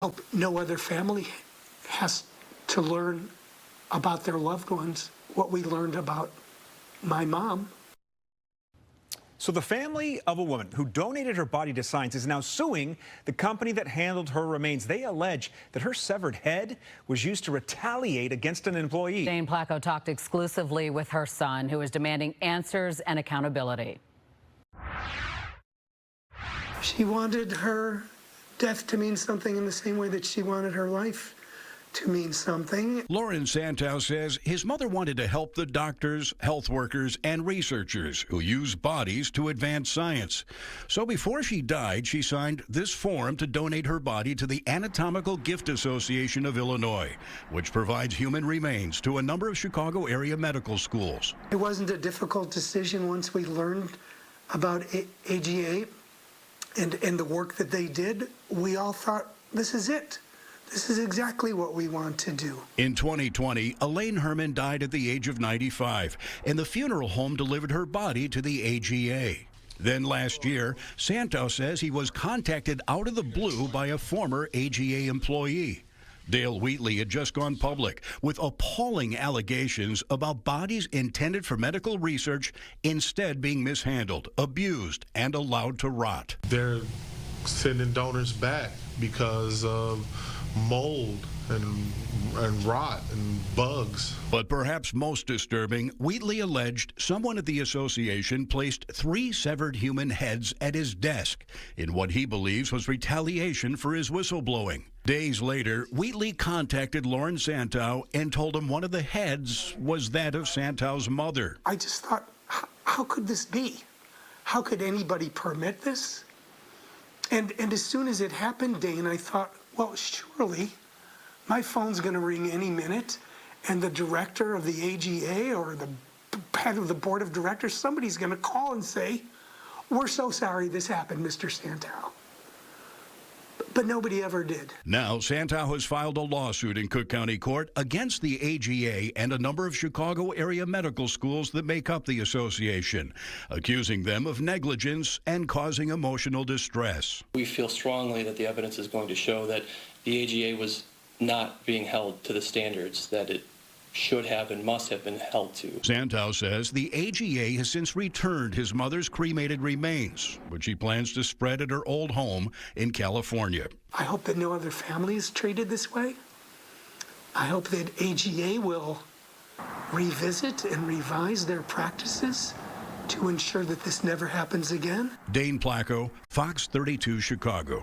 Hope no other family has to learn about their loved ones what we learned about my mom. So the family of a woman who donated her body to science is now suing the company that handled her remains. They allege that her severed head was used to retaliate against an employee. Dane Placco talked exclusively with her son, who is demanding answers and accountability. She wanted her death to mean something in the same way that she wanted her life to mean something. Lauren Santow says his mother wanted to help the doctors, health workers, and researchers who use bodies to advance science. So before she died, she signed this form to donate her body to the Anatomical Gift Association of Illinois, which provides human remains to a number of Chicago area medical schools. It wasn't a difficult decision once we learned about AGA and the work that they did. We all thought, this is it. This is exactly what we want to do. In 2020, Elaine Herman died at the age of 95, and the funeral home delivered her body to the AGA. Then last year, Santow says he was contacted out of the blue by a former AGA employee. Dale Wheatley had just gone public with appalling allegations about bodies intended for medical research instead being mishandled, abused, and allowed to rot. They're sending donors back because of mold and rot and bugs. But perhaps most disturbing, Wheatley alleged someone at the association placed 3 severed human heads at his desk in what he believes was retaliation for his whistleblowing. Days later, Wheatley contacted Lauren Santow and told him one of the heads was that of Santow's mother. I just thought, how could this be? How could anybody permit this? And as soon as it happened, Dane, I thought, well, surely my phone's going to ring any minute, and the director of the AGA or the head of the board of directors, somebody's going to call and say, we're so sorry this happened, Mr. Santow. But nobody ever did. Now, Santow has filed a lawsuit in Cook County Court against the AGA and a number of Chicago area medical schools that make up the association, accusing them of negligence and causing emotional distress. We feel strongly that the evidence is going to show that the AGA was not being held to the standards that it should have and must have been held to. Santow says the AGA has since returned his mother's cremated remains, which he plans to spread at her old home in California. I hope that no other family is treated this way. I hope that AGA will revisit and revise their practices to ensure that this never happens again. Dane Placco, Fox 32 Chicago.